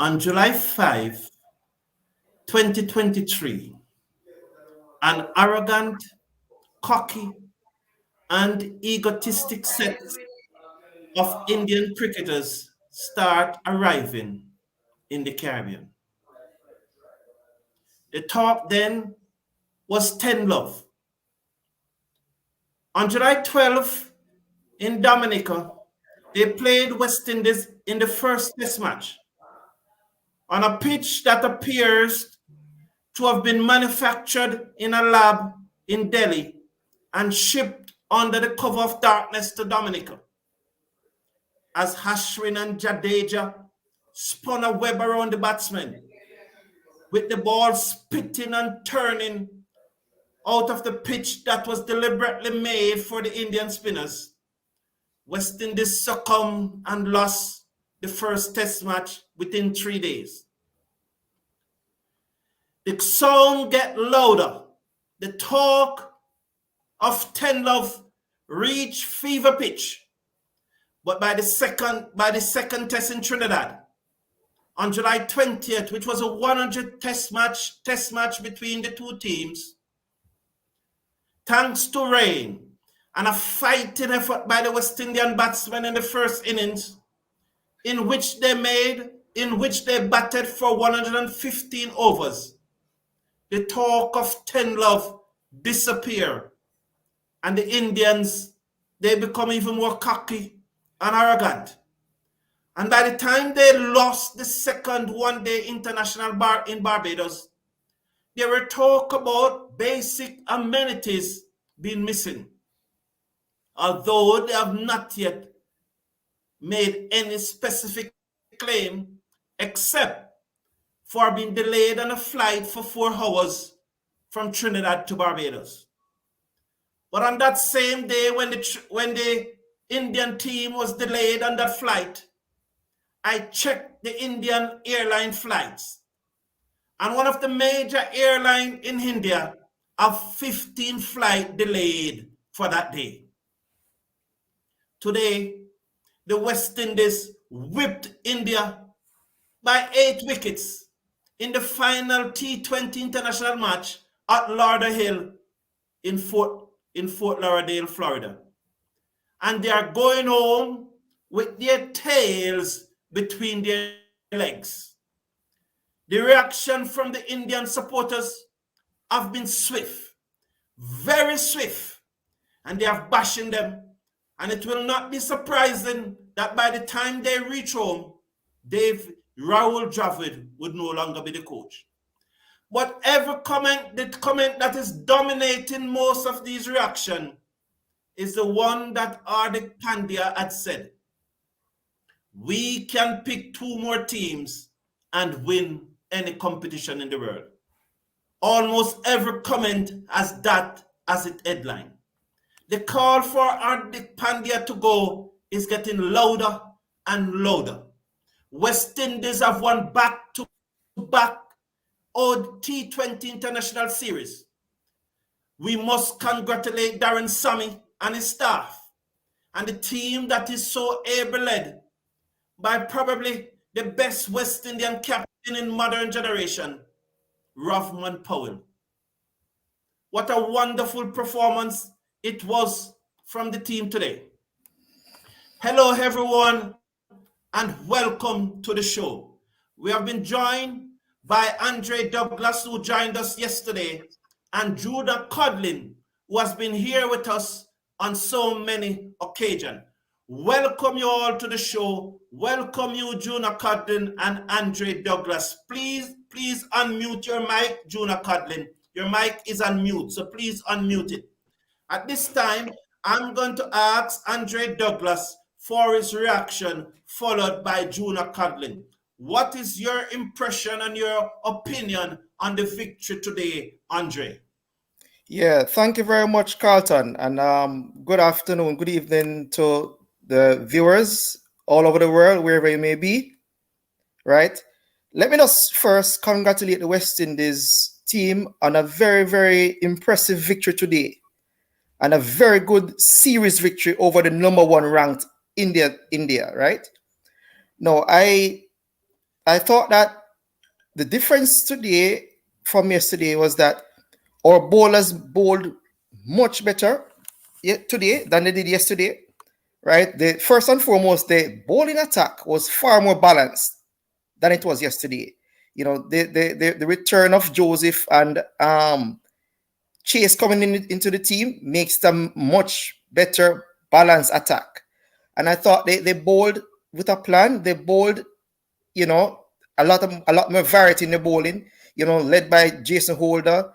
On July 5, 2023, an arrogant, cocky, and egotistic set of Indian cricketers start arriving in the Caribbean. The talk then was 10 love. On July 12th, in Dominica, they played West Indies in the first test match on a pitch that appears to have been manufactured in a lab in Delhi and shipped under the cover of darkness to Dominica. As Ashwin and Jadeja spun a web around the batsmen, with the ball spitting and turning out of the pitch that was deliberately made for the Indian spinners, West Indies succumbed and lost the first test match within 3 days. The sound get louder. The talk of 10 love reached fever pitch. But by the second test in Trinidad, on July 20th, which was a 100 test match between the two teams, thanks to rain and a fighting effort by the West Indian batsmen in the first innings, in which they batted for 115 overs, the talk of 10 love disappear, and the Indians, they become even more cocky and arrogant. And by the time they lost the second one-day international in Barbados, they were talk about basic amenities being missing, although they have not yet made any specific claim except for being delayed on a flight for 4 hours from Trinidad to Barbados. But on that same day when the Indian team was delayed on that flight, I checked the Indian airline flights, and one of the major airlines in India have 15 flights delayed for that day. Today, the West Indies whipped India by 8 wickets in the final T20 international match at Lauderhill in Fort Lauderdale, Florida. And they are going home with their tails between their legs. The reaction from the Indian supporters have been swift, very swift, and they are bashing them. And it will not be surprising that by the time they reach home, Rahul Dravid would no longer be the coach. But the comment that is dominating most of these reactions is the one that Hardik Pandya had said. We can pick 2 more teams and win any competition in the world. Almost every comment has that as its headline. The call for Hardik Pandya to go is getting louder and louder. West Indies have won back-to-back T20 International Series. We must congratulate Darren Sammy and his staff and the team that is so able-led by probably the best West Indian captain in modern generation, Rovman Powell. What a wonderful performance it was from the team today. Hello everyone and welcome to the show. We have been joined by Andre Douglas, who joined us yesterday, and Judah Codlin, who has been here with us on so many occasions. Welcome you all to the show. Welcome you, Judah Codlin and Andre Douglas. Please unmute your mic, Judah Codlin. Your mic is on mute, so please unmute it. At this time, I'm going to ask Andre Douglas for his reaction, followed by Judah Codlin. What is your impression and your opinion on the victory today, Andre? Yeah, thank you very much, Carlton. And good afternoon, good evening to the viewers all over the world, wherever you may be, right? Let me just first congratulate the West Indies team on a very, very impressive victory today and a very good series victory over the #1 ranked India, right? Now, I I thought that the difference today from yesterday was that our bowlers bowled much better today than they did yesterday, right? The first and foremost, the bowling attack was far more balanced than it was yesterday. You know, the return of Joseph and Chase coming into the team makes them much better balanced attack. And I thought they bowled with a plan. They bowled, you know, a lot more variety in the bowling, you know, led by Jason Holder,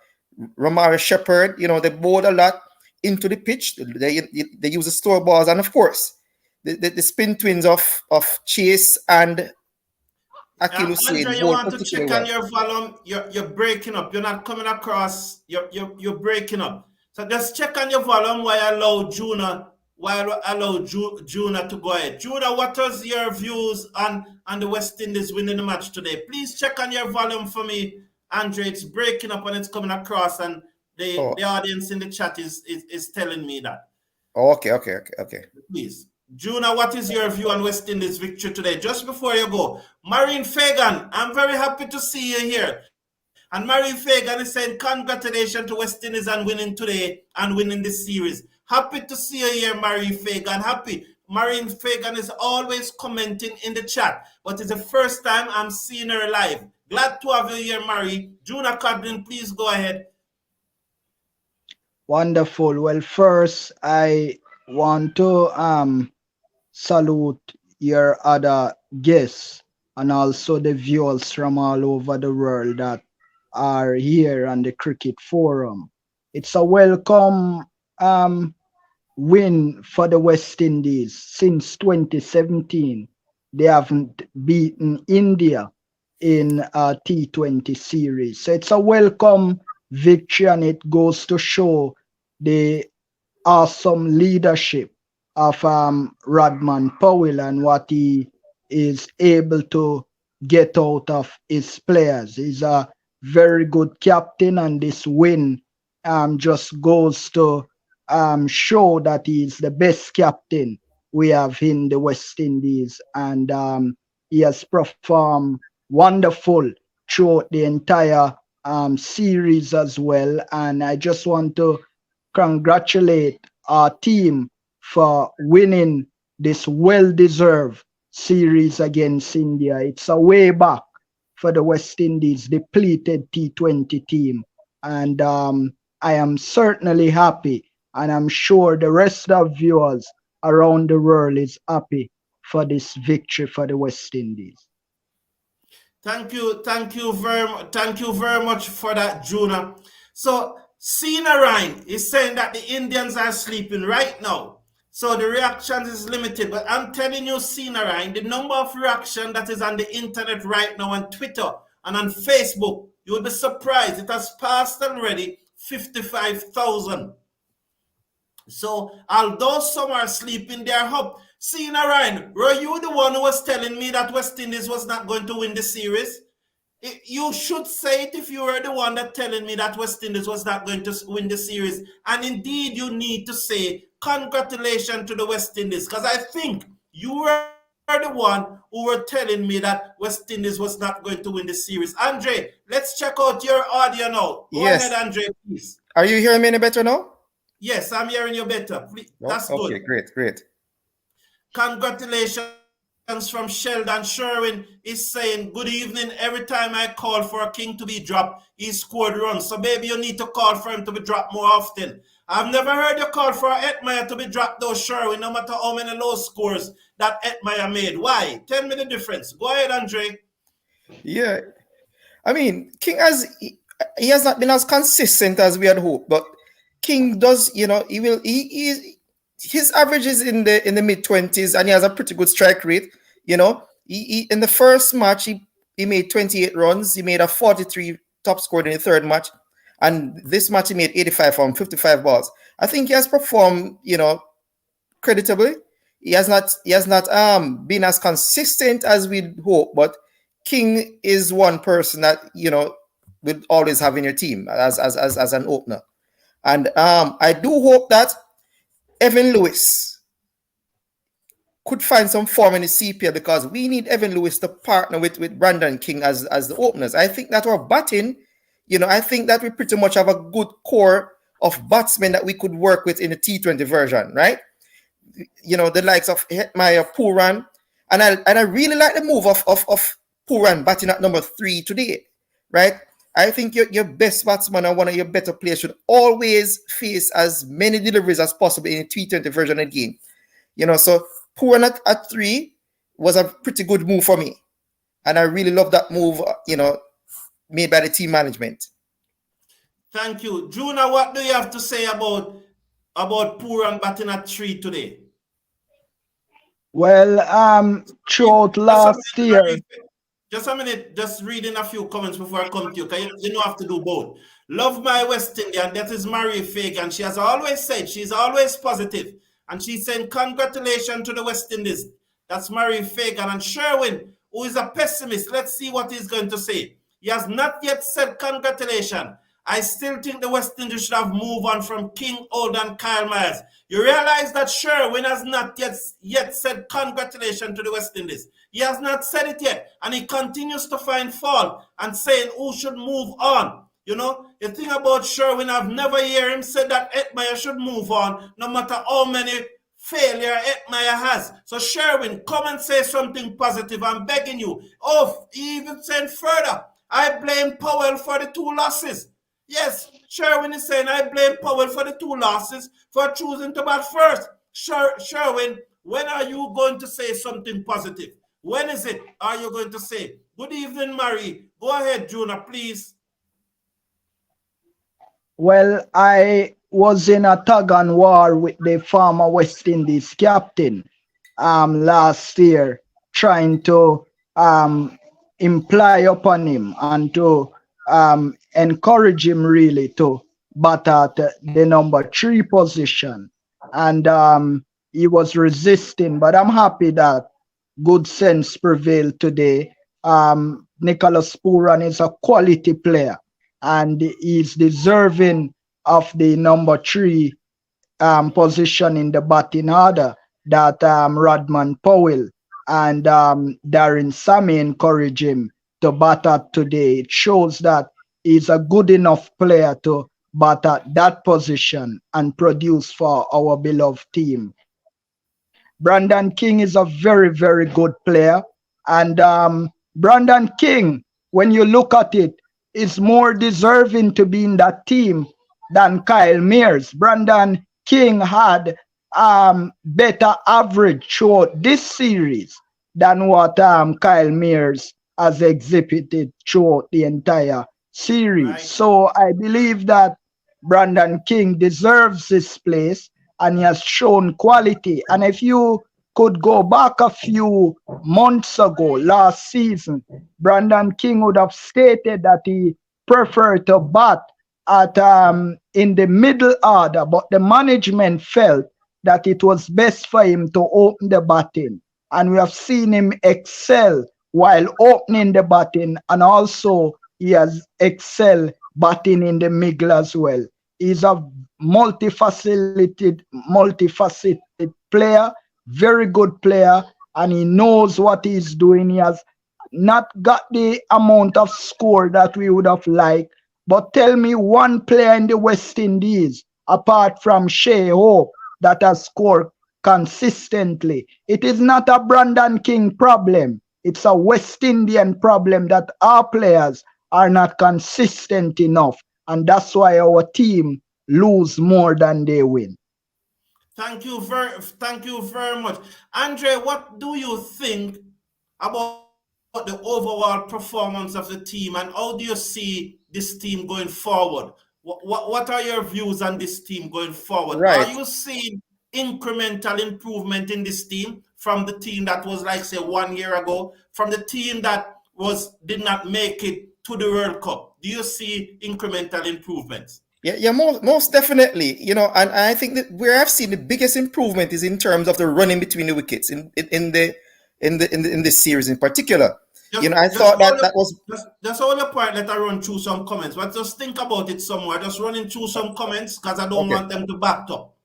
Romari Shepherd. You know, they bowled a lot into the pitch. They use the store balls, and of course, the spin twins of Chase and Akil Hussein Andre, you bowled want to particularly check on well. your volume? You're breaking up. You're not coming across. You're breaking up. So just check on your volume while I allow Juna to go ahead. Juna, what was your views on the West Indies winning the match today? Please check on your volume for me, Andre. It's breaking up and it's coming across, and the Oh, audience in the chat is telling me that. okay. Please. Juna, what is your view on West Indies' victory today? Just before you go, Marine Fagan, I'm very happy to see you here. And Marine Fagan is saying congratulations to West Indies on winning today and winning this series. Happy to see you here, Marine Fagan. Happy. Marine Fagan is always commenting in the chat, but it's the first time I'm seeing her live. Glad to have you here, Marie. Juna Codlin, please go ahead. Wonderful. Well, first, I want to salute your other guests and also the viewers from all over the world that are here on the Cricket Forum. It's a welcome win for the West Indies. Since 2017, they haven't beaten India in a T20 series. So it's a welcome victory, and it goes to show the awesome leadership of Rodman Powell and what he is able to get out of his players. He's a very good captain, and this win just goes to show that he's the best captain we have in the West Indies, and he has performed wonderful throughout the entire series as well. And I just want to congratulate our team for winning this well-deserved series against India. It's a way back for the West Indies depleted T20 team, and I am certainly happy, and I'm sure the rest of viewers around the world is happy for this victory for the West Indies. Thank you very much for that, Juna. So, Sina Ryan is saying that the Indians are sleeping right now. So the reactions is limited, but I'm telling you, Sina Ryan, the number of reaction that is on the internet right now on Twitter and on Facebook, you will be surprised. It has passed already 55,000. So, although some are sleeping, they are up. See, Ryan, were you the one who was telling me that West Indies was not going to win the series? You should say it if you were the one that telling me that West Indies was not going to win the series. And indeed, you need to say congratulations to the West Indies, because I think you were the one who were telling me that West Indies was not going to win the series. Andre, let's check out your audio now. Go ahead, Yes. Andre, please. Are you hearing me any better now? Yes, I'm hearing you better. That's okay, good. Great. Congratulations from Sheldon Sherwin is saying, good evening. Every time I call for a king to be dropped, he scored runs. So maybe you need to call for him to be dropped more often. I've never heard you call for Etmire to be dropped though, Sherwin, no matter how many low scores that Etmire made. Why? Tell me the difference. Go ahead, Andre. Yeah. I mean, King he has not been as consistent as we had hoped, but King does, his average is in the mid-20s, and he has a pretty good strike rate. He in the first match he made 28 runs. He made a 43 top score in the third match, and this match he made 85 from 55 balls. I think he has performed, creditably. He has not been as consistent as we'd hope, but King is one person that will always have in your team as an opener. And I do hope that Evan Lewis could find some form in the CPL, because we need Evan Lewis to partner with Brandon King as the openers. I think that our batting, I think that we pretty much have a good core of batsmen that we could work with in the T20 version, right? The likes of Hetmeyer, Pooran, and I really like the move of Pooran batting at number 3 today, right? I think your best batsman and one of your better players should always face as many deliveries as possible in the T20 version of the game. So Pooran at 3 was a pretty good move for me. And I really love that move, made by the team management. Thank you. Juna, what do you have to say about Pooran batting at 3 today? Well, throughout last year. Just a minute, just reading a few comments before I come to you, because you don't have to do both. Love my West Indian, that is Marie Fagan. She has always said, she's always positive. And she's saying, congratulations to the West Indies. That's Marie Fagan. And Sherwin, who is a pessimist, let's see what he's going to say. He has not yet said congratulations. I still think the West Indies should have moved on from King, Old, and Kyle Myers. You realize that Sherwin has not yet said congratulations to the West Indies. He has not said it yet. And he continues to find fault and saying who should move on. The thing about Sherwin, I've never heard him say that Hetmeyer should move on, no matter how many failure Hetmeyer has. So Sherwin, come and say something positive. I'm begging you. Oh, he even said further, I blame Powell for the 2 losses. Yes, Sherwin is saying, I blame Powell for the 2 losses for choosing to bat first. Sherwin, when are you going to say something positive? When is it are you going to say? Good evening, Marie. Go ahead, Juna, please. Well, I was in a tug and war with the former West Indies captain last year, trying to imply upon him and to encourage him really to bat at the number 3 position. And he was resisting, but I'm happy that good sense prevailed today. Nicholas Pooran is a quality player, and he's deserving of the number 3 position in the batting order that Rodman Powell and Darren Sammy encourage him to bat at today. It shows that he's a good enough player to bat at that position and produce for our beloved team. Brandon King is a very, very good player. And Brandon King, when you look at it, is more deserving to be in that team than Kyle Mears. Brandon King had better average throughout this series than what Kyle Mears has exhibited throughout the entire series. Right. So I believe that Brandon King deserves this place, and he has shown quality. And if you could go back a few months ago, last season, Brandon King would have stated that he preferred to bat at in the middle order, but the management felt that it was best for him to open the batting. And we have seen him excel while opening the batting, and also he has excelled batting in the middle as well. He's a multifaceted player, very good player, and he knows what he's doing. He has not got the amount of score that we would have liked, but tell me one player in the West Indies, apart from Shea Hope, that has scored consistently. It is not a Brandon King problem. It's a West Indian problem that our players are not consistent enough. And that's why our team lose more than they win. Thank you very much. Andre, what do you think about the overall performance of the team, and how do you see this team going forward? What are your views on this team going forward? Right. Are you seeing incremental improvement in this team from the team that was, like, say, 1 year ago, from the team that did not make it to the World Cup? Do you see incremental improvements? Yeah, most definitely. And I think that where I've seen the biggest improvement is in terms of the running between the wickets in this series in particular. I thought that was just all your point. Let I run through some comments, but just think about it somewhere. Just running through some comments because I don't want them to back up.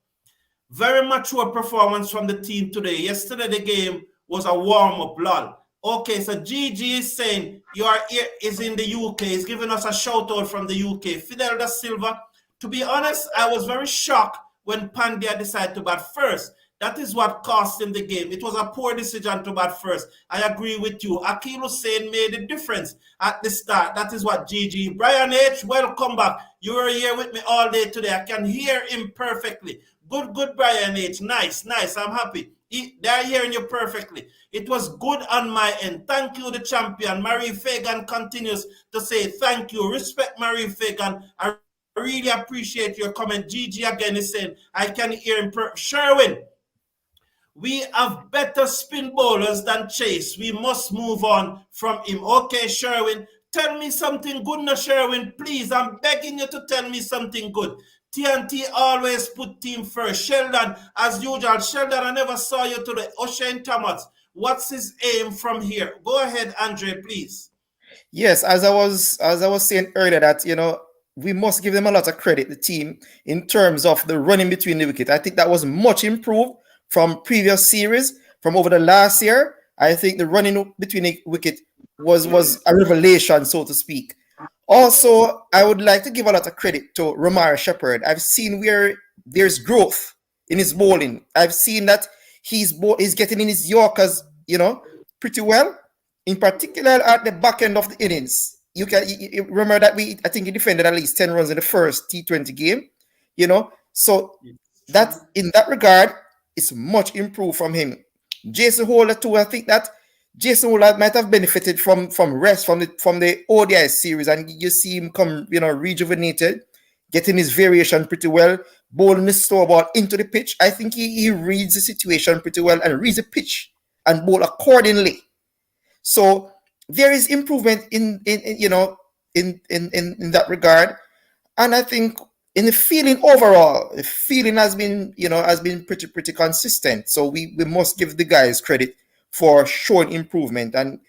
Very mature performance from the team today. Yesterday, the game was a warm-up lull. Okay, so GG is saying your ear is in the UK. He's giving us a shout-out from the UK. Fidel da Silva, to be honest, I was very shocked when Pandya decided to bat first. That is what cost him the game. It was a poor decision to bat first. I agree with you. Akil Hussain made a difference at the start. That is what GG. Brian H., welcome back. You were here with me all day today. I can hear him perfectly. Good, Brian H. Nice. I'm happy. They're hearing you perfectly. It was good on my end. Thank you, the champion. Marie Fagan continues to say thank you. Respect, Marie Fagan. I really appreciate your comment. GG again is saying, I can hear him. Sherwin, we have better spin bowlers than Chase. We must move on from him. Okay, Sherwin, tell me something good now, Sherwin. Please, I'm begging you to tell me something good. TNT always put team first. Sheldon, as usual. Sheldon, I never saw you today. O'Shane Thomas, what's his aim from here? Go ahead, Andre, please. Yes, as I was saying earlier, that we must give them a lot of credit, the team, in terms of the running between the wicket. I think that was much improved from previous series, from over the last year. I think the running between the wicket was a revelation, so to speak. Also, I would like to give a lot of credit to Romar Shepherd. I've seen where there's growth in his bowling. I've seen that he's getting in his Yorkers, pretty well. In particular, at the back end of the innings, you remember that I think he defended at least 10 runs in the first T20 game. So that in that regard, it's much improved from him. Jason Holder too. I think that Jason Holder might have benefited from rest from the ODI series, and you see him come, rejuvenated, getting his variation pretty well, bowling the slow ball into the pitch. I think he reads the situation pretty well and reads the pitch and bowl accordingly. So there is improvement in that regard, and I think in the feeling overall, the feeling has been pretty consistent. So we must give the guys credit for showing improvement, and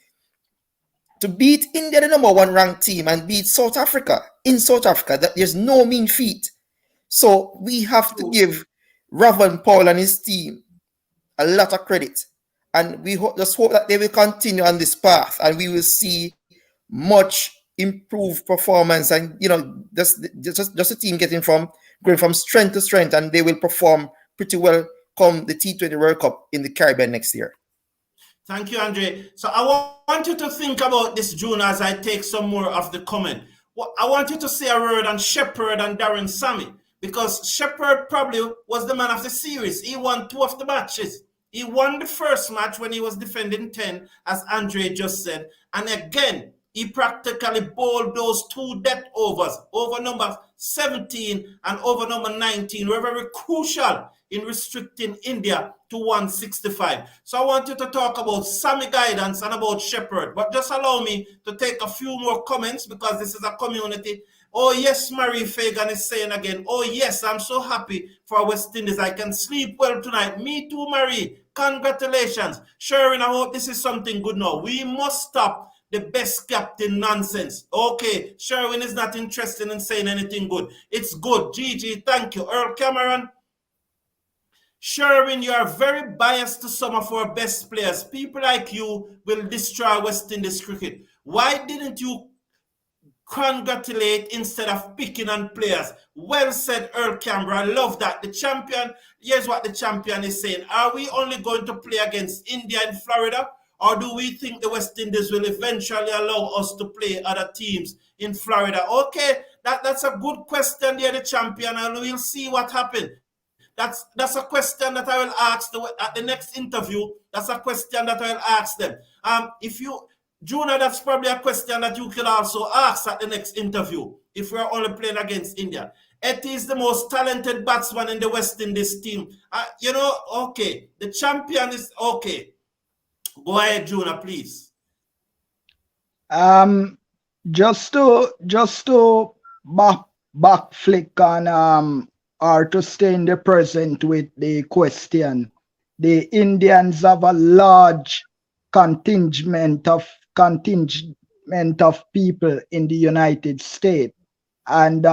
to beat India, the number 1 ranked team, and beat South Africa in South Africa, that there's no mean feat. So we have to give Ravon Paul and his team a lot of credit, and we hope that they will continue on this path, and we will see much improved performance, and just a team going from strength to strength, and they will perform pretty well come the T20 World Cup in the Caribbean next year. Thank you, Andre. So I want you to think about this, June, as I take some more of the comment. I want you to say a word on Shepherd and Darren Sammy, because Shepherd probably was the man of the series. He won 2 of the matches. He won the first match when he was defending 10, as Andre just said. And again, he practically bowled those 2 death overs, over number 17 and over number 19, were very crucial in restricting India to 165. So I want you to talk about Sammy Guidance and about Shepherd, but just allow me to take a few more comments, because this is a community. Oh yes, Marie Fagan is saying again, oh yes, I'm so happy for West Indies. I can sleep well tonight. Me too, Marie. Congratulations. Sherwin, I hope this is something good now. We must stop the best captain nonsense. Okay, Sherwin is not interested in saying anything good. It's good. GG, thank you. Earl Cameron. Sherwin, you are very biased to some of our best players. People like you will destroy West Indies cricket. Why didn't you congratulate instead of picking on players? Well said, Earl Cameron. I love that. The champion, here's what the champion is saying. Are we only going to play against India in Florida? Or do we think the West Indies will eventually allow us to play other teams in Florida? Okay, that's a good question there, the champion, and we'll see what happens. That's a question that I will ask at the next interview. That's a question that I will ask them. Juna, that's probably a question that you can also ask at the next interview if we're only playing against India. Eddie is the most talented batsman in the West Indies team. Okay, the champion is okay. Go ahead, Juna, please. Just to back flick on or to stay in the present with the question. The Indians have a large contingent of people in the United States, and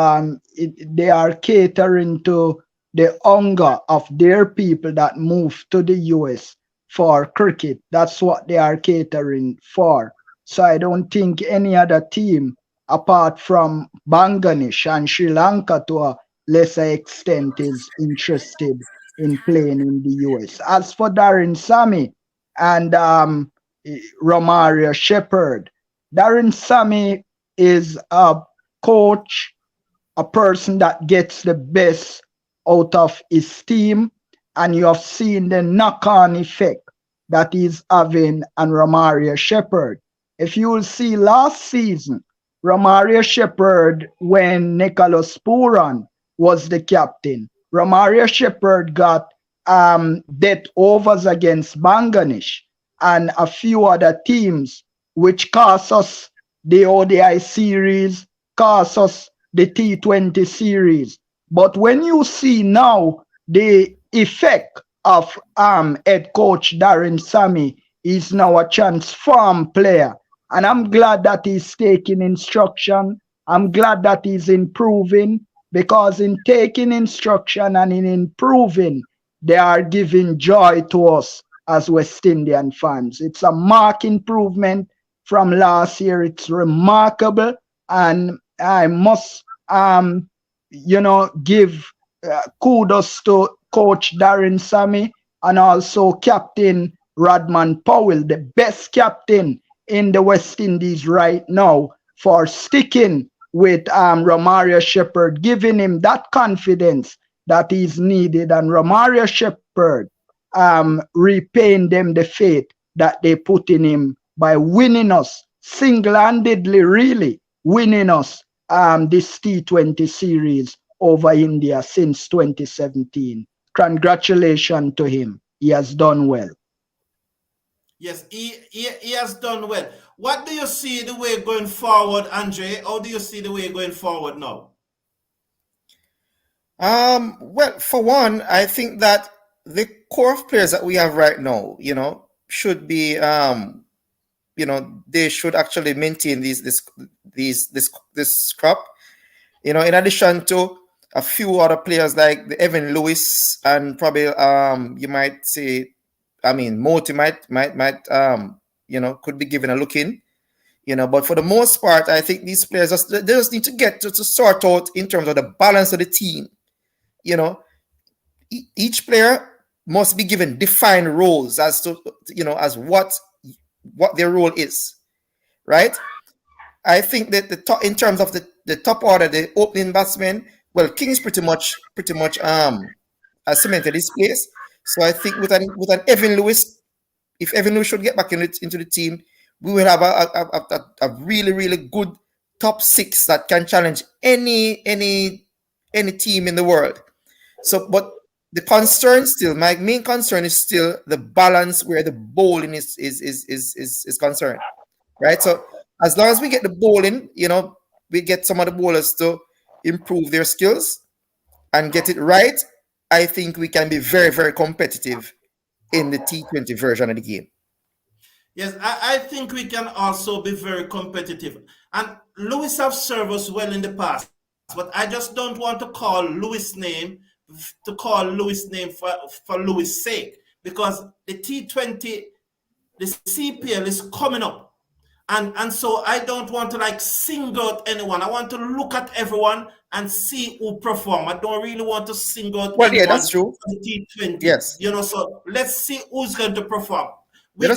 they are catering to the hunger of their people that move to the US for cricket. That's what they are catering for. So I don't think any other team apart from Bangladesh and Sri Lanka to a lesser extent is interested in playing in the US. As for Darren Sammy and Romario Shepherd, Darren Sammy is a coach, a person that gets the best out of his team, and you have seen the knock-on effect that he's having on Romario Shepherd. If you will see last season, Romario Shepherd, when Nicholas Puran was the captain, Romario Shepherd got death overs against Bangladesh and a few other teams, which cost us the ODI series, cost us the T20 series. But when you see now the effect of head coach Darren Sammy, is now a transformed player. And I'm glad that he's taking instruction. I'm glad that he's improving, because in taking instruction and in improving, they are giving joy to us as West Indian fans. It's a marked improvement from last year. It's remarkable, and I must give kudos to coach Darren Sammy and also captain Rodman Powell, the best captain in the West Indies right now, for sticking with Romario Shepherd, giving him that confidence that is needed, and Romario Shepherd repaying them the faith that they put in him by winning us single-handedly, really winning us this T20 series over India since 2017. Congratulations to him. He has done well. Yes, he has done well. What do you see the way going forward, Andre? How do you see the way going forward now? Well, for one, I think that the core of players that we have right now, should be, they should actually maintain this crop. In addition to a few other players like the Evan Lewis, and probably you might say, Moti might could be given a look in. But for the most part, I think these players they just need to get to sort out in terms of the balance of the team. Each player must be given defined roles as to as what their role is, right? I think that in terms of the top order, the opening batsmen, well, King's pretty much has cemented his place. So I think with an Evan Lewis, if Evan Lewis should get back into the team, we will have a really, really good top six that can challenge any team in the world. So, but the concern still, my main concern is still the balance where the bowling is concerned, right? So as long as we get the bowling, we get some of the bowlers to improve their skills and get it right, I think we can be very, very competitive in the T20 version of the game. Yes, I think we can also be very competitive. And Lewis have served us well in the past, but I just don't want to call Lewis' name for Lewis' sake, because the T20, the CPL is coming up. And so I don't want to single out anyone. I want to look at everyone and see who perform. I don't really want to single out anyone. Yeah, that's true. For the T20. Yes. So let's see who's going to perform. We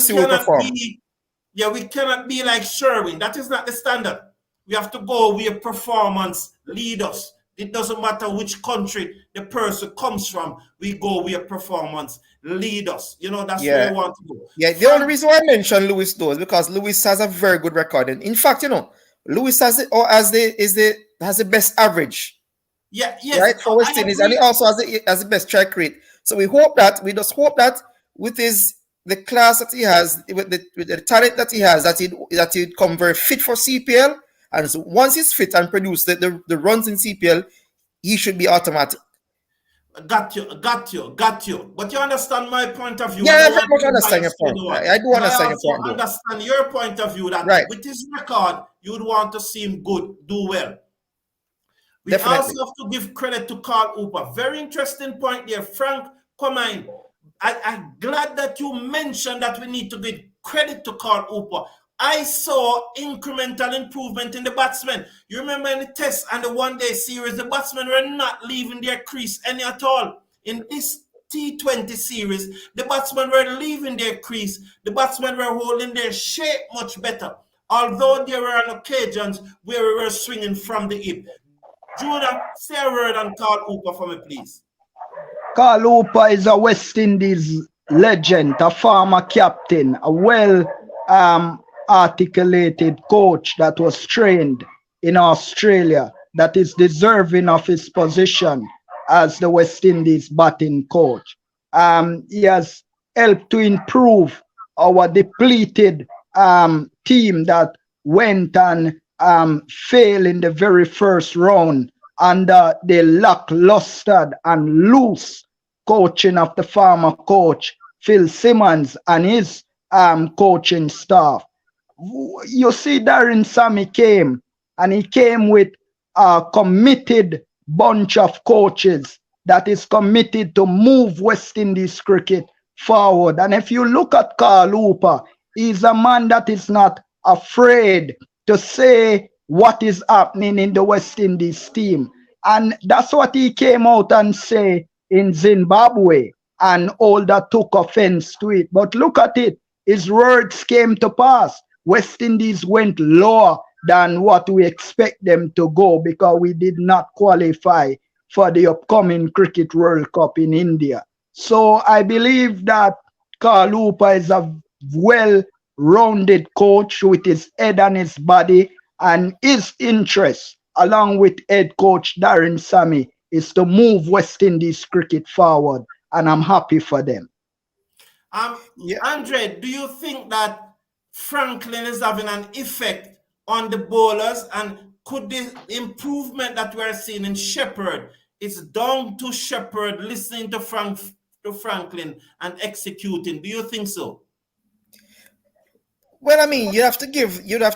cannot be like Sherwin. That is not the standard. We have to go where performance lead us. It doesn't matter which country the person comes from. We go where performance lead us. That's where we want to go. Yeah, the only reason why I mentioned Lewis though is because Lewis has a very good record. And in fact, Lewis has the best average. Yeah, yes. Right, for West Indies, and he also has the best strike rate. So we just hope that with the class that he has, with the talent that he has, that he'd come very fit for CPL. And so once he's fit and produce the runs in CPL, he should be automatic. Got you. But you understand my point of view. Yeah, I very much understand your point. I do understand your point. I understand your point of view that with his record, you would want to see him do well. We Definitely. also have to give credit to Carl Hooper. Very interesting point there. Frank, come on. I'm glad that you mentioned that we need to give credit to Carl Hooper. I saw incremental improvement in the batsmen. You remember in the test and the one-day series, the batsmen were not leaving their crease any at all. In this T20 series, the batsmen were leaving their crease. The batsmen were holding their shape much better. Although there were occasions where we were swinging from the hip. Judah, say a word on Carl Hooper for me, please. Carl Hooper is a West Indies legend, a former captain, a well articulated coach that was trained in Australia, that is deserving of his position as the West Indies batting coach. He has helped to improve our depleted team that went and failed in the very first round under the lackluster and loose coaching of the former coach Phil Simmons and his coaching staff. You see, Darren Sammy came, and he came with a committed bunch of coaches that is committed to move West Indies cricket forward. And if you look at Carl Hooper, he's a man that is not afraid to say what is happening in the West Indies team. And that's what he came out and say in Zimbabwe, and all that took offense to it. But look at it, his words came to pass. West Indies went lower than what we expect them to go because we did not qualify for the upcoming Cricket World Cup in India. So I believe that Carl Hooper is a well-rounded coach with his head and his body, and his interest, along with head coach Darren Sammy, is to move West Indies cricket forward, and I'm happy for them. Andre, do you think that Franklin is having an effect on the bowlers, and could the improvement that we're seeing in Shepherd is down to Shepherd listening to Franklin and executing? Do you think so? Well, I mean, you'd have to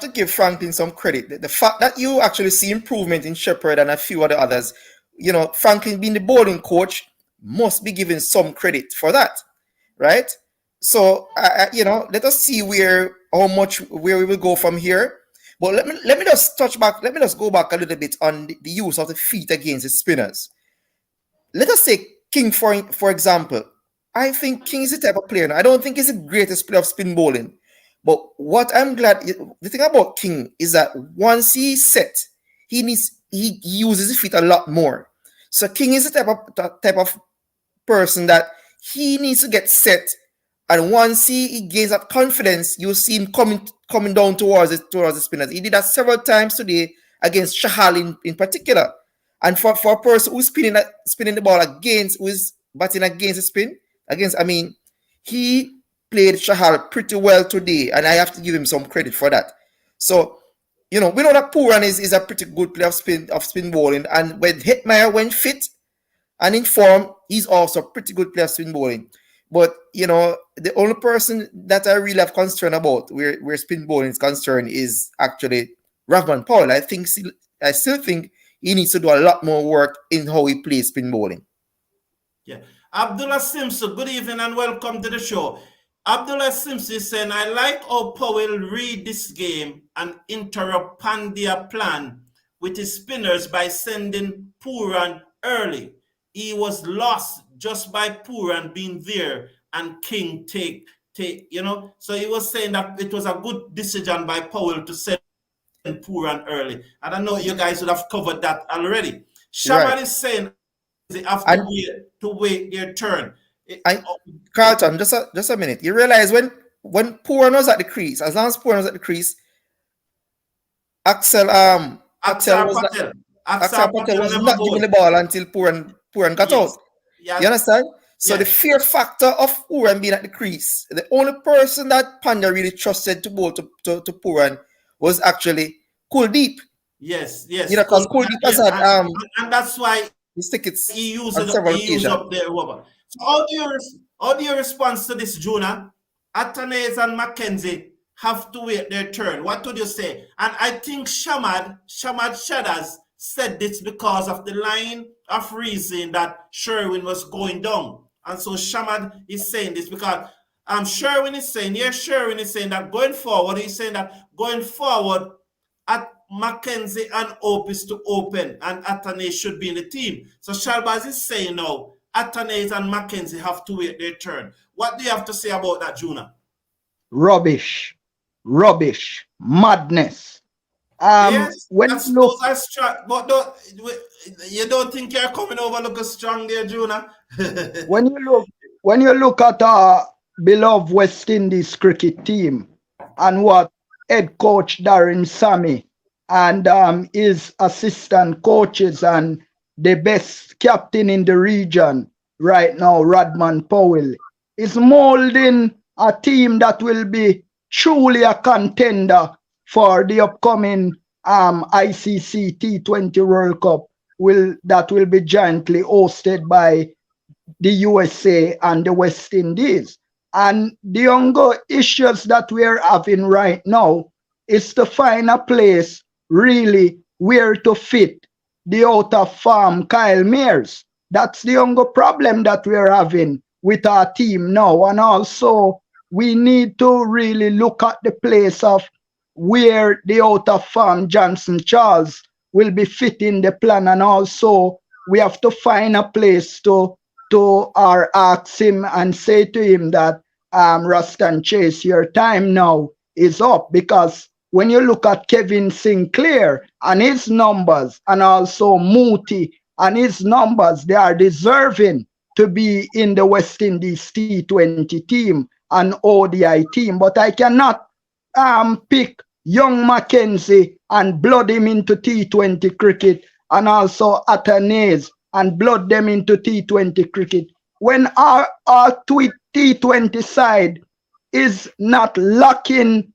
give Franklin some credit. The fact that you actually see improvement in Shepherd and a few of the others, Franklin being the bowling coach must be given some credit for that, right? So, let us see where we will go from here. But let me just touch back. Let me just go back a little bit on the use of the feet against the spinners. Let us take King for example. I think King is the type of player. I don't think he's the greatest player of spin bowling. But what I'm glad, the thing about King is that once he's set, he uses his feet a lot more. So King is the type of person that he needs to get set, and once he gains that confidence, you see him coming down towards the spinners. He did that several times today against Chahal in particular. And for a person who's spinning the ball who's batting against the spin, he played Chahal pretty well today, and I have to give him some credit for that. So, we know that Pooran is a pretty good player of spin bowling, and when Hetmeyer went fit and in form, he's also a pretty good player of spin bowling. But, the only person that I really have concern about where spin bowling is concerned is actually Rahman Powell. I still think he needs to do a lot more work in how he plays spin bowling. Yeah. Abdullah Simpson, good evening and welcome to the show. Abdullah Simpson is saying, I like how Powell read this game and interrupt Pandya plan with his spinners by sending Pooran early. He was lost just by Pooran being there and King take. So he was saying that it was a good decision by Powell to send Pooran early. I don't know, you guys would have covered that already. Shabbat is saying they have to wait their turn. Carlton, just a minute. You realize when Pooran was at the crease, as long as Pooran was at the crease, Axel Patel was not giving the ball until Pooran got out. Yes. You understand? So the fear factor of Pooran being at the crease, the only person that Pandya really trusted to bowl to Pooran was actually Kuldeep. Yes. Because Kuldeep has had and that's why he used up there. So how do you respond to this, Juna? Atanez and Mackenzie have to wait their turn. What would you say? And I think Shamad Shadas said this because of the line of reason that Sherwin was going down. And so Shamad is saying this because Sherwin is saying that going forward, he's saying that going forward at Mackenzie and Hope is to open and Atane should be in the team. So Shalbaz is saying now, Atane and Mackenzie have to wait their turn. What do you have to say about that, Juna? Rubbish, madness. Yes, when those are strong, but you don't think you're coming over looking strong there, Juna? when you look at our beloved West Indies cricket team and what head coach Darren Sammy and his assistant coaches and the best captain in the region right now, Radman Powell, is molding a team that will be truly a contender for the upcoming ICC T20 World Cup that will be jointly hosted by the USA and the West Indies. And the ongoing issues that we're having right now is to find a place really where to fit the out of form Kyle Mears. That's the ongoing problem that we're having with our team now. And also we need to really look at the place of where the out of form Johnson Charles will be fitting the plan. And also we have to find a place to ask him and say to him that Ruston Chase, your time now is up, because when you look at Kevin Sinclair and his numbers and also Mooti and his numbers, they are deserving to be in the West Indies T20 team and ODI team. But I cannot pick young Mackenzie and blood him into T20 cricket, and also Athanaze and blood them into T20 cricket, when our T20 side is not lacking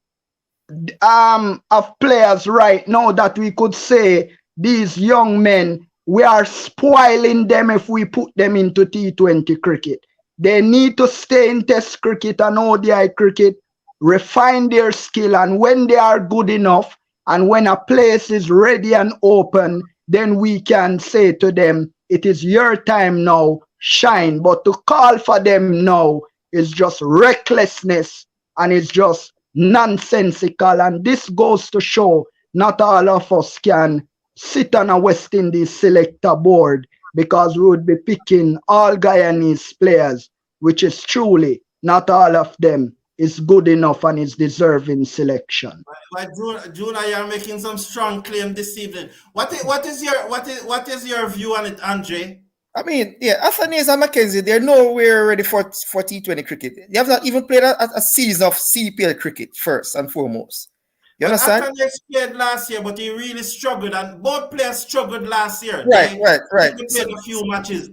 of players right now that we could say these young men, we are spoiling them if we put them into T20 cricket. They need to stay in Test cricket and ODI cricket, refine their skill, and when they are good enough and when a place is ready and open, then we can say to them, it is your time now, shine. But to call for them now is just recklessness and it's just nonsensical. And this goes to show not all of us can sit on a West Indies selector board, because we would be picking all Guyanese players, which is truly not all of them is good enough and is deserving selection. But Juna, you're making some strong claim this evening. What is your view on it, Andre? I mean, yeah, Athanaze and Mackenzie, they're nowhere ready for T20 cricket. They have not even played a season of CPL cricket first and foremost. You understand? Athanaze played last year, but he really struggled, and both players struggled last year. Right. They played a few matches.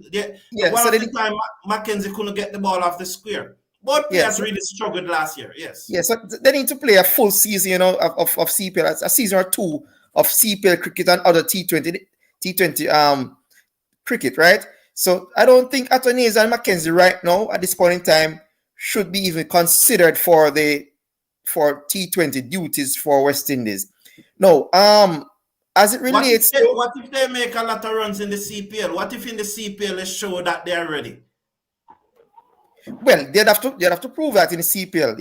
Time Mackenzie couldn't get the ball off the square. Both players really struggled last year. Yes. Yeah, so they need to play a full season, of CPL, a season or two of CPL cricket and other T20 cricket, right? So I don't think Athanaze and Mackenzie right now at this point in time should be even considered for T20 duties for West Indies. No, as it relates what if they make a lot of runs in the CPL? What if in the CPL they show that they're ready? Well, they'd have to prove that in the CPL,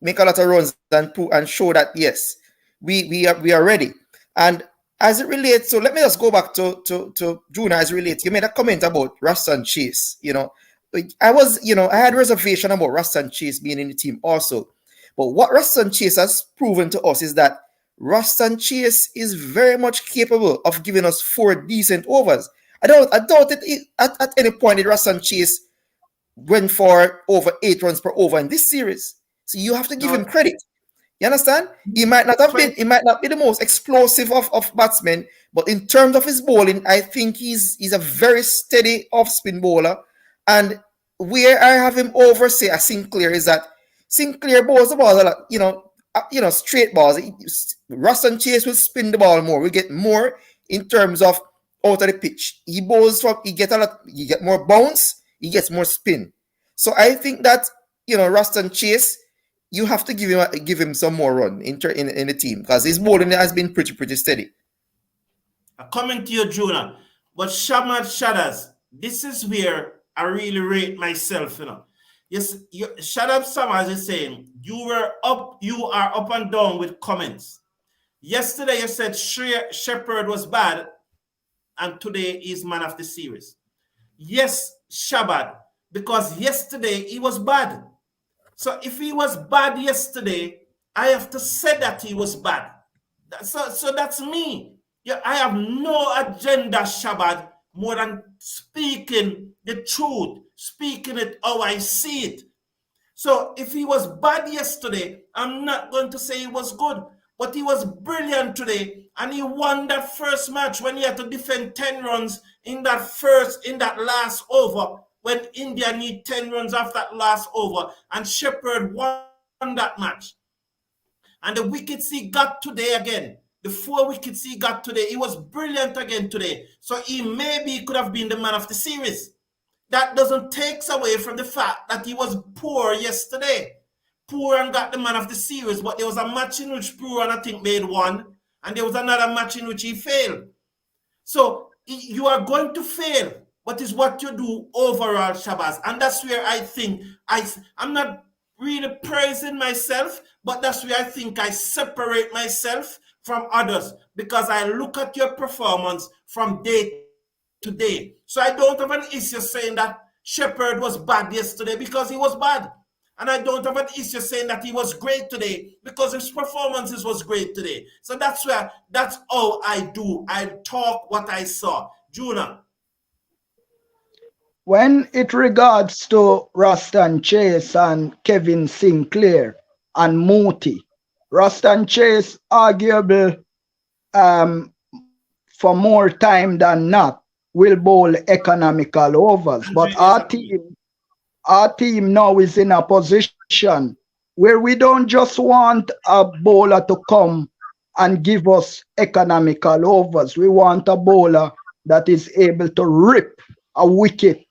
make a lot of runs and show that yes, we are ready. And as it relates, so let me just go back to Juna as it relates. You made a comment about Ruston Chase. I had reservation about Ruston Chase being in the team also. But what Ruston Chase has proven to us is that Ruston Chase is very much capable of giving us 4 decent overs. I doubt it at any point that Ruston Chase went for over 8 runs per over in this series. So you have to give him credit. You understand? He might not be the most explosive of batsmen, but in terms of his bowling, I think he's a very steady off-spin bowler. And where I have him over, say, a Sinclair, is that Sinclair bowls the ball a lot, straight balls. Ruston Chase will spin the ball more. We get more in terms of out of the pitch. He get more bounce, he gets more spin. So I think that, Ruston Chase, you have to give him some more run in the team, because his bowling has been pretty steady. Coming to you, Juna. But Shamad Shadas, this is where I really rate myself, you know. Yes, Shadab Samaz is saying you are up and down with comments. Yesterday you said Shepard was bad, and today is man of the series. Yes, Shabad, because yesterday he was bad. So if he was bad yesterday, I have to say that he was bad. So that's me. Yeah, I have no agenda, Shabbat, more than speaking the truth, speaking it how I see it. So if he was bad yesterday, I'm not going to say he was good, but he was brilliant today, and he won that first match when he had to defend 10 runs in that last over, when India need 10 runs after that last over, and Shepard won that match. And the wickets he got today again, the 4 wickets he got today, he was brilliant again today. So he maybe could have been the man of the series. That doesn't take away from the fact that he was poor yesterday. Pooran got the man of the series, but there was a match in which Pooran, I think, made one, and there was another match in which he failed. So you are going to fail, but it's what you do overall, Shabazz. And that's where I think I'm not really praising myself, but that's where I think I separate myself from others, because I look at your performance from day to day. So I don't have an issue saying that Shepard was bad yesterday because he was bad. And I don't have an issue saying that he was great today because his performances was great today. So that's all I do. I talk what I saw. Juna. When it regards to Ruston Chase and Kevin Sinclair and Mooti, Ruston Chase arguable for more time than not will bowl economical overs. But our team now is in a position where we don't just want a bowler to come and give us economical overs. We want a bowler that is able to rip a wicket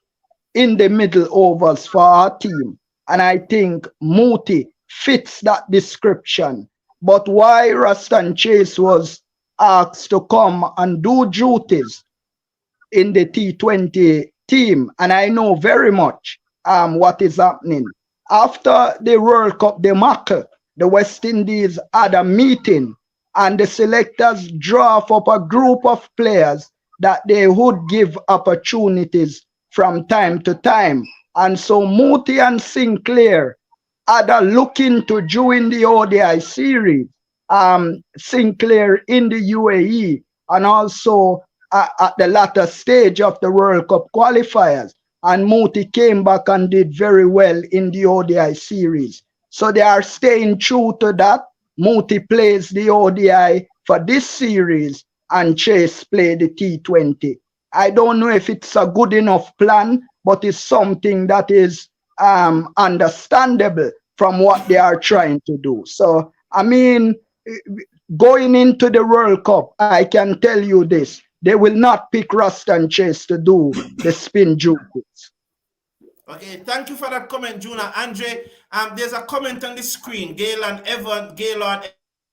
in the middle overs for our team. And I think Mooti fits that description. But why Ruston Chase was asked to come and do duties in the T20 team, and I know very much what is happening. After the World Cup debacle, the West Indies had a meeting and the selectors draft up a group of players that they would give opportunities from time to time. And so Mooti and Sinclair had a look into during the ODI series, Sinclair in the UAE, and also at the latter stage of the World Cup qualifiers. And Mooti came back and did very well in the ODI series. So they are staying true to that. Mooti plays the ODI for this series and Chase play the T20. I don't know if it's a good enough plan, but it's something that is understandable from what they are trying to do. So, I mean, going into the World Cup, I can tell you this. They will not pick Ruston Chase to do the spin duties. Okay, thank you for that comment, Juna. Andre, there's a comment on the screen. Gaylord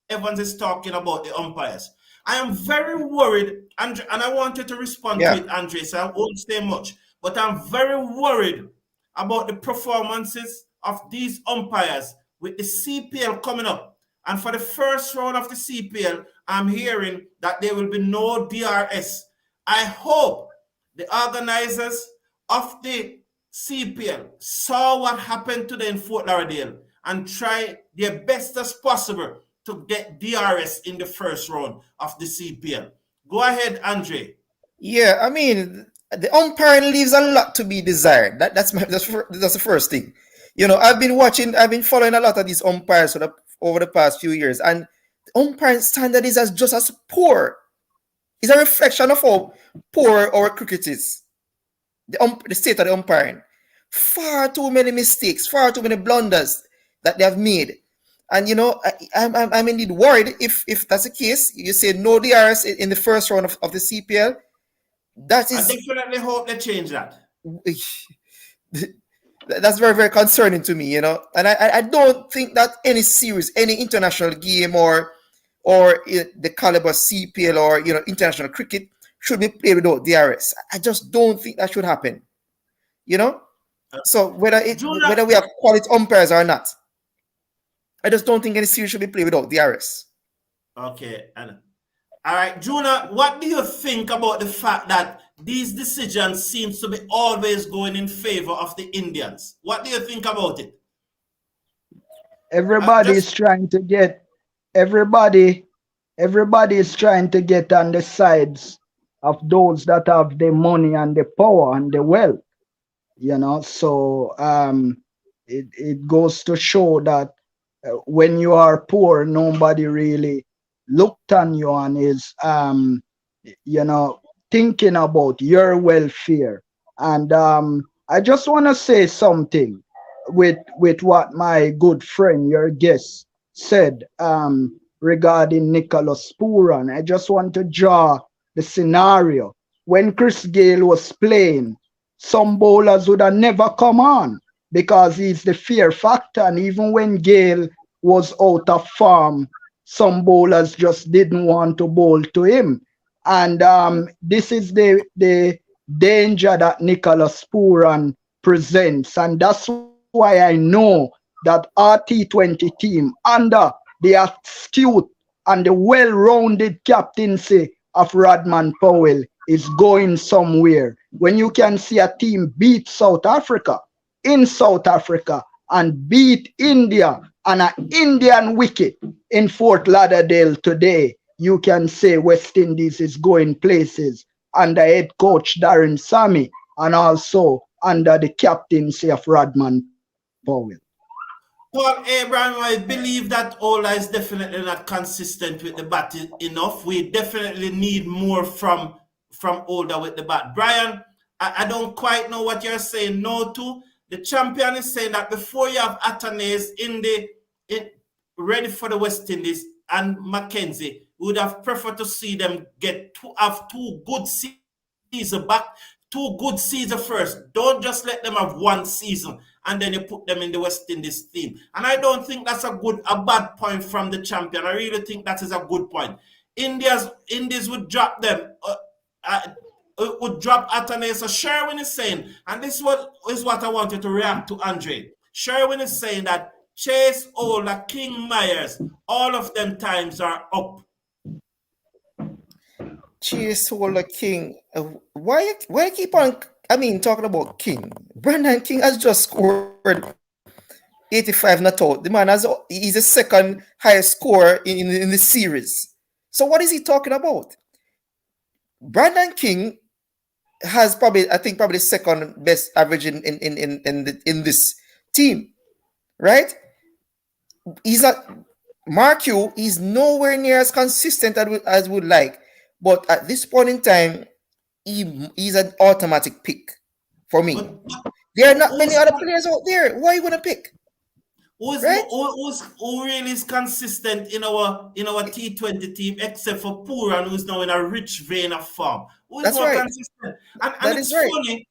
Evans is talking about the umpires. I am very worried, Andre, and I wanted to respond to it, Andre, so I won't say much. But I'm very worried about the performances of these umpires with the CPL coming up. And for the first round of the CPL, I'm hearing that there will be no DRS. I hope the organizers of the CPL saw what happened today in Fort Lauderdale and try their best as possible to get DRS in the first round of the CPL. Go ahead, Andre. Yeah, I mean, the umpiring leaves a lot to be desired. That's the first thing. You know, I've been following a lot of these umpires over the past few years, and the umpiring standard is just as poor. It's a reflection of how poor our cricket is. The state of the umpiring. Far too many mistakes, far too many blunders that they have made. And, you know, I'm indeed worried if that's the case. You say no DRS in the first round of the CPL. That is... I definitely hope they change that. That's very, very concerning to me, you know. And I don't think that any series, any international game or or the caliber CPL or international cricket should be played without DRS. I just don't think that should happen. So Junior, whether we have quality umpires or not, I just don't think any series should be played without DRS. okay, and all right, Juna, what do you think about the fact that these decisions seems to be always going in favor of the Indians? What do you think about it? Everybody is Just trying to get everybody is trying to get on the sides of those that have the money and the power and the wealth. So it goes to show that when you are poor, nobody really looked on you and is thinking about your welfare. And I just want to say something with what my good friend, your guest, said regarding Nicholas Puran. I just want to draw the scenario. When Chris Gayle was playing, some bowlers would have never come on because he's the fear factor. And even when Gayle was out of form, some bowlers just didn't want to bowl to him. And this is the danger that Nicholas Puran presents. And that's why I know that our T20 team, under the astute and the well-rounded captaincy of Radman Powell, is going somewhere. When you can see a team beat South Africa in South Africa and beat India on an Indian wicket in Fort Lauderdale today, you can say West Indies is going places under head coach Darren Sammy and also under the captaincy of Radman Powell. Paul Abraham, I believe that Ola is definitely not consistent with the bat enough. We definitely need more from Ola with the bat. Brian, I don't quite know what you're saying no to. The champion is saying that before you have Atanes ready for the West Indies and Mackenzie, we would have preferred to see them have 2 good seasons back, 2 good seasons first. Don't just let them have 1 season and then you put them in the West Indies team. And I don't think that's a bad point from the champion. I really think that is a good point. Indies would drop them. Would drop Atanes. So Sherwin is saying, and this is what I wanted to react to, Andre. Sherwin is saying that Chase, Ola, King, Myers, all of them times are up. Chase, Ola, King. Why keep on? Talking about King. Brendan King has just scored 85 not out. The man he's the second highest scorer in the series. So what is he talking about? Brandon King has probably the second best average in this team, right? He's not Mark you, he's nowhere near as consistent as would like, but at this point in time, he's an automatic pick for me. There are not many other players out there. Why are you gonna pick? Who really is consistent in our T20 team except for Puran, who's now in a rich vein of form? Who is more consistent? And it's funny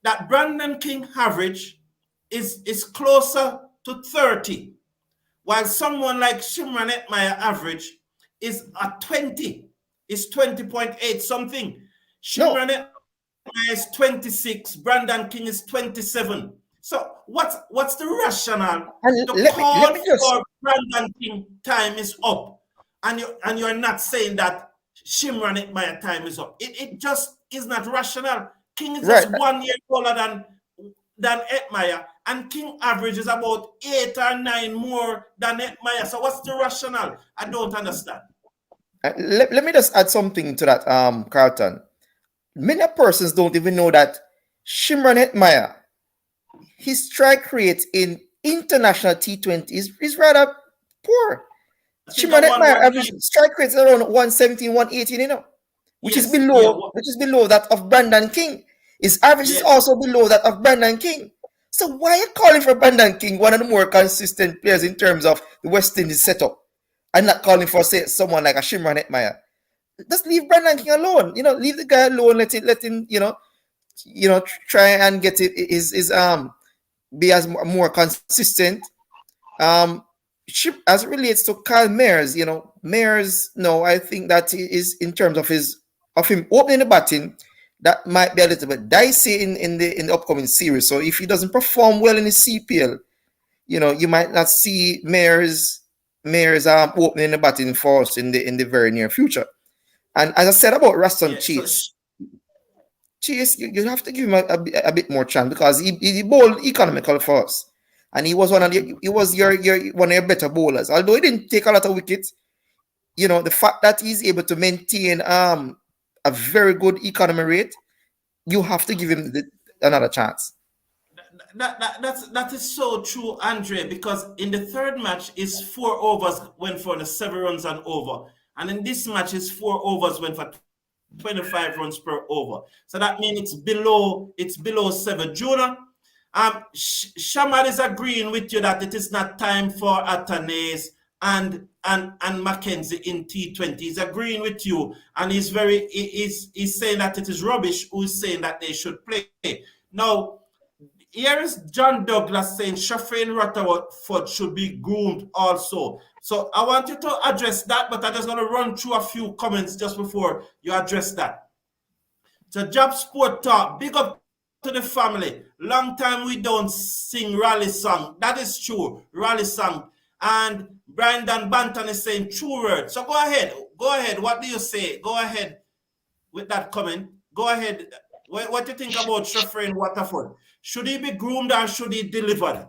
that Brandon King average is closer to 30, while someone like Shimron Hetmeyer average is at 20. It's 20.8 something. Shimron Hetmeyer is 26. Brandon King is 27. So what's the rationale? The call for Brandon King time is up, and you're not saying that Shimron Hetmeyer time is up. It just is not rational. King is just 1 year older than Hetmeyer, and King average is about 8 or 9 more than Hetmeyer. So what's the rationale? I don't understand. Let me just add something to that, Carlton. Many persons don't even know that Shimron Hetmeyer, his strike rate in international T20 is rather poor. Shimron Hetmeyer average strike rate is around 117, 118, which is below that of Brandon King. His average is also below that of Brandon King. So why are you calling for Brandon King, one of the more consistent players in terms of the West Indies setup, and not calling for, say, someone like a Shimron Hetmeyer? Just leave Brandon King alone. Leave the guy alone. Let him, try and get it. Be as more consistent. as it relates to Kyle Mayers, Mayers, no, I think that is in terms of him opening the batting, that might be a little bit dicey in the upcoming series. So if he doesn't perform well in the CPL, you might not see Mayers opening the batting for us in the very near future. And as I said about Ruston Chase, you have to give him a bit more chance, because he bowled economical for us, and he was one of your better bowlers. Although he didn't take a lot of wickets, the fact that he's able to maintain a very good economy rate, you have to give him another chance. That is so true, Andre, because in the third match, is 4 overs went for the 7 runs and over. And in this match, is 4 overs went for 25 runs per over. So that means it's below 7. Juna, Shamad is agreeing with you that it is not time for Atanes and Mackenzie in T20. He's agreeing with you, and he's saying that it is rubbish who's saying that they should play. Now, here is John Douglas saying Shafrain Rutherford should be groomed also. So I want you to address that, but I'm just going to run through a few comments just before you address that. So Job Sport Talk, big up to the family. Long time we don't sing rally song. That is true, rally song. And Brandon Banton is saying true word. So go ahead. What do you say? Go ahead with that comment. Go ahead. What do you think about Shafrain Rutherford? Should he be groomed or should he deliver?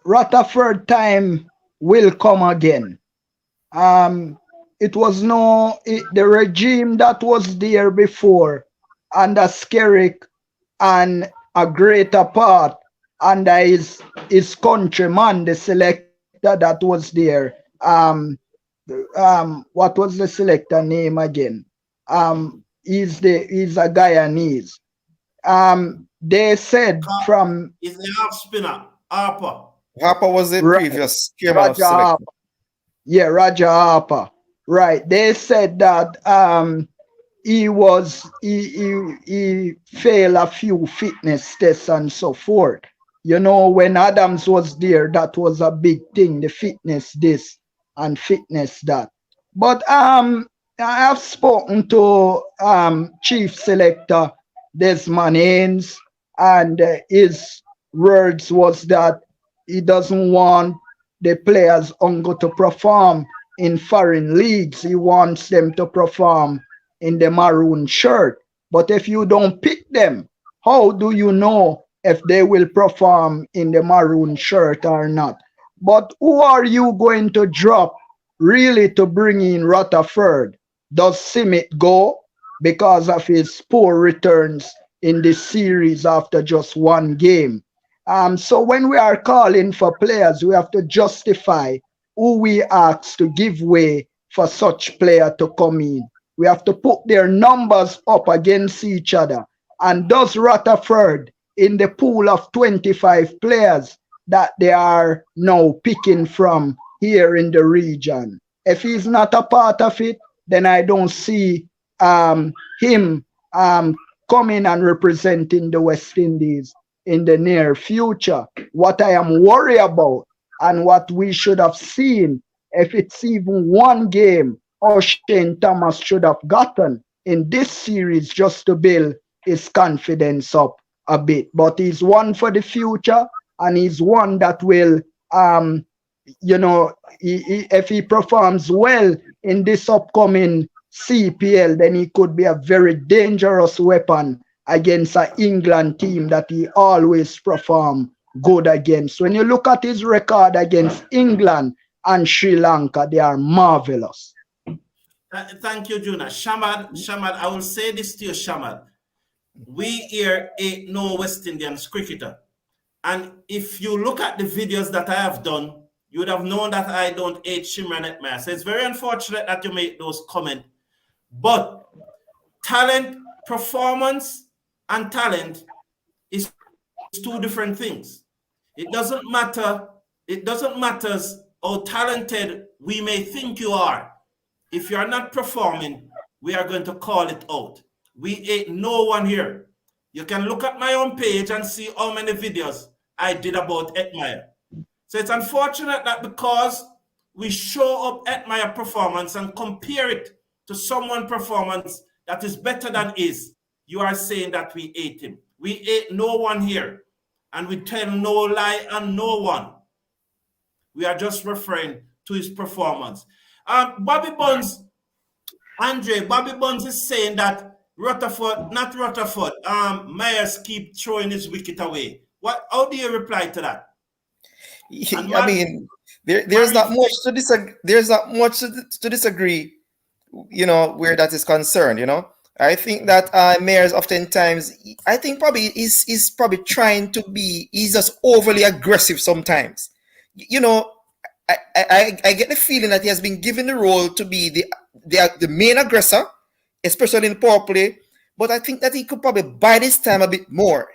Rutherford time will come again. It was the regime that was there before under Skerrick and a greater part under his countryman, the selector that was there. What was the selector name again? He's a Guyanese. They said from is the half spinner Harper. Harper was the previous Roger Harper. Yeah, Roger Harper. Right. They said that he failed a few fitness tests and so forth. When Adams was there, that was a big thing, the fitness this and fitness that. But I have spoken to Chief Selector Desmond Haynes, and his words was that he doesn't want the players only to perform in foreign leagues. He wants them to perform in the maroon shirt. But if you don't pick them, how do you know if they will perform in the maroon shirt or not? But who are you going to drop really to bring in Rutherford? Does Simit go because of his poor returns in this series after just one game? So when we are calling for players, we have to justify who we ask to give way for such player to come in. We have to put their numbers up against each other. And does Rutherford, in the pool of 25 players that they are now picking from here in the region, if he's not a part of it, then I don't see him coming and representing the West Indies in the near future. What I am worried about, and what we should have seen, if it's even one game Shane Thomas should have gotten in this series just to build his confidence up a bit. But he's one for the future, and he's one that will, if he performs well in this upcoming CPL, then he could be a very dangerous weapon against an England team that he always perform good against. When you look at his record against England and Sri Lanka, they are marvelous. Thank you, Juna. Shamad, I will say this to you, Shamad. We here ain't no West Indians cricketer. And if you look at the videos that I have done, you would have known that I don't hate Shimran Etmire. So it's very unfortunate that you make those comments. But talent, performance, and talent is two different things. It doesn't matter how talented we may think you are. If you're not performing, we are going to call it out. We ain't no one here. You can look at my own page and see how many videos I did about Etmire. So it's unfortunate that because we show up at my performance and compare it to someone's performance that is better than his, you are saying that we ate him. We ate no one here, and we tell no lie on no one. We are just referring to his performance. Bobby Bonds, Andre, Bobby Bonds is saying that Myers keep throwing his wicket away. How do you reply to that? And I mean, there's not much to disagree. There's not much to disagree, where that is concerned. I think that Mayers oftentimes, I think probably is probably trying to be. He's just overly aggressive sometimes. I get the feeling that he has been given the role to be the main aggressor, especially in power play. But I think that he could probably bide his time a bit more.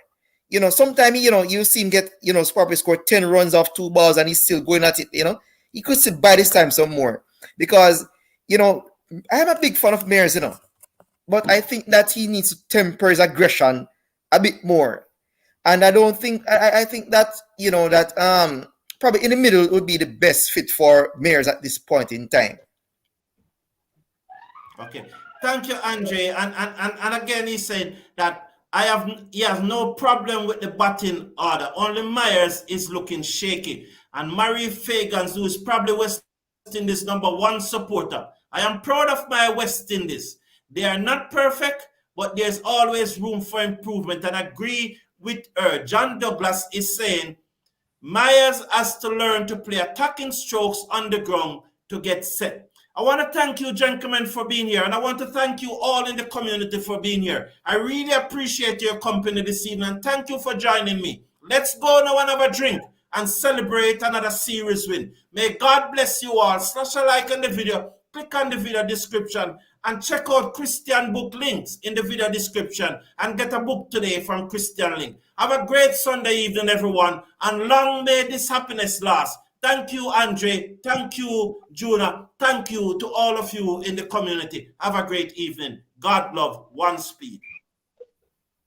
Sometimes, you see him get, probably score 10 runs off 2 balls and he's still going at it, He could still bide his time some more. Because, I'm a big fan of Mayers, But I think that he needs to temper his aggression a bit more. And I don't think, I think that, that probably in the middle would be the best fit for Mayers at this point in time. Okay. Thank you, Andre. And again, he said that he has no problem with the batting order. Only Myers is looking shaky. And Murray Fagans, who is probably West Indies' #1 supporter. I am proud of my West Indies. They are not perfect, but there's always room for improvement. And I agree with her. John Douglas is saying Myers has to learn to play attacking strokes on the ground to get set. I want to thank you, gentlemen, for being here. And I want to thank you all in the community for being here. I really appreciate your company this evening. And thank you for joining me. Let's go now and have a drink and celebrate another series win. May God bless you all. Slash a like on the video. Click on the video description and check out Christian book links in the video description and get a book today from Christian Link. Have a great Sunday evening, everyone, and long may this happiness last. Thank you, Andre. Thank you, Juna. Thank you to all of you in the community. Have a great evening. God love, one speed.